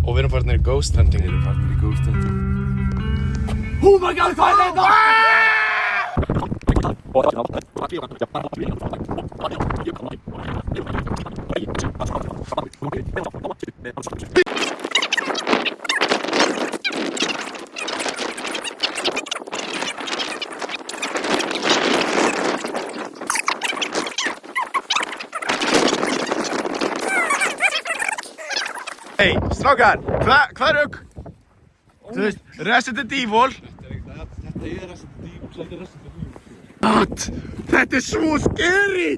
Og við erum farnir í ghost hunting. Við erum farnir í ghost hunting. Oh my god, hvað er þetta? Hey, strákar, hvað er auk? Þú veist, Resident Evil. Þetta er Resident Evil. What? Þetta er svo scary!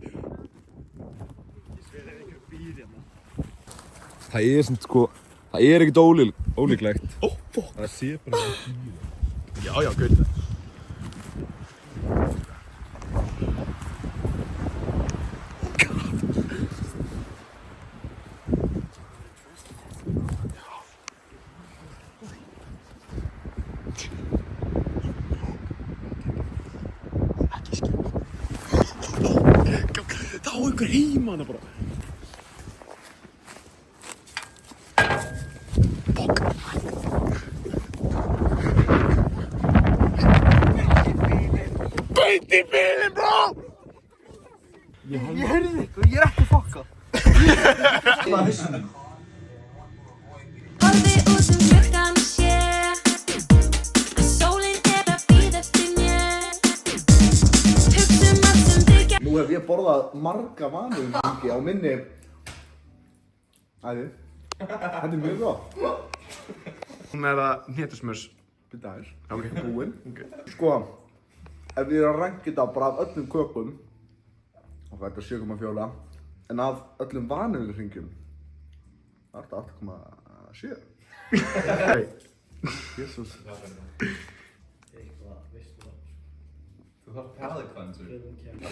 Það er sem sko, það er ekkert ólíklegt. Oh, fuck. Það sé bara bíl. Já, gauta. Það á einhver heima hana bara. Fuck. Beint í bílinn, bro! Ég heyrði þig og ég er ekki fokka. Horfi út gluggann og sé að sólin er að bíða eftir mér. Hugsa allt sem þau gerðu. Nú hef ég borðað marga vanilluhringi á minni ævi. Þetta er mjög gott. Hún er það hnetusmjörs. Þetta er Ok. búinn. Sko, ef ég er að ranka þetta bara af öllum kökum, og þetta er 7,4, en af öllum vanilluhringjum, það er þetta 8,7. Hey. Jésús. Þú þarf palate-cleanser.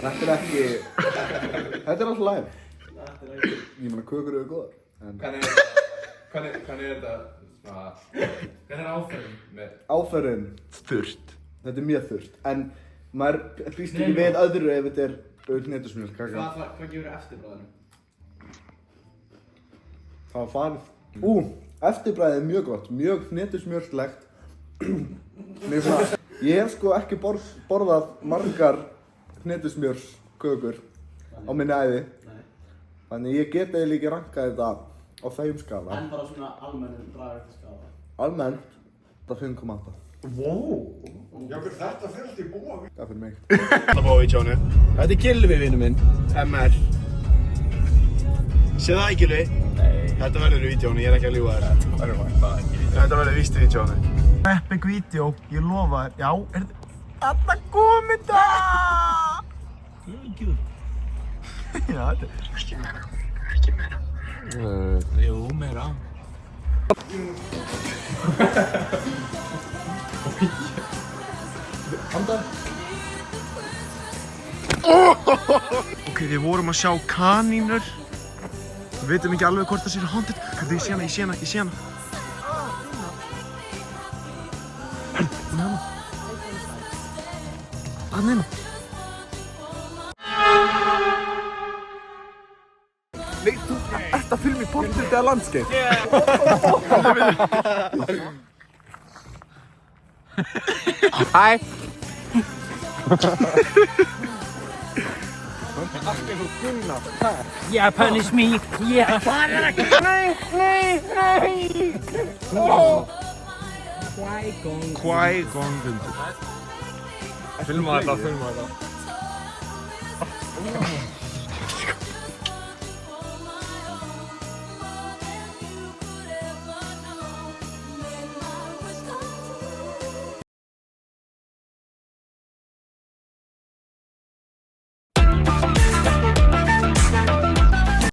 Þetta er ekki, þetta er alltaf live. Ég meina, kökur eru góðar. En Hvernig er þetta svona, hvernig er áferðin með? áferðin, Þurrt. þetta er mjög þurrt. En maður býst ekki við öðru ef þetta er hnetusmjölkaka. Hvað gefur eftirbræðinu? Það var farið. Eftirbræðið er mjög gott, mjög hnetusmjörslegt. Ég hef sko ekki borðað margar hnetusmjörskökur á minni ævi. Þannig ég get eiginlega ekki rankað þetta á þeim skala. En bara svona almennum bragðskala. Almennt, þetta er 5,8. Wow. Já, þetta fyrir alltaf í búa. Það er fyrir mig. Það búið í tjónu. Þetta er Gylfi, vinnu minn. MR. Séð það ekki, Gylfi? Nei. Þetta verður í vídeónu, ég er ekki að ljúga þér. Það verður bara ekki. Þetta verður víst í vídeónu. Epic vídeó, ég lofa þér. Já, er þetta komið það? Já, þetta er... Ekki meira. Jú, meira. Ok, við vorum að sjá kanínur. Við veitum ekki alveg hvort það séu haunted. Ég sé hana. Hún er hana. Hann er hana. Nei, þú ert að filma í portrétt eða landskeið? Hæ. Yeah, punish me. Yeah. Qui-Gon Jinn. Filma þetta.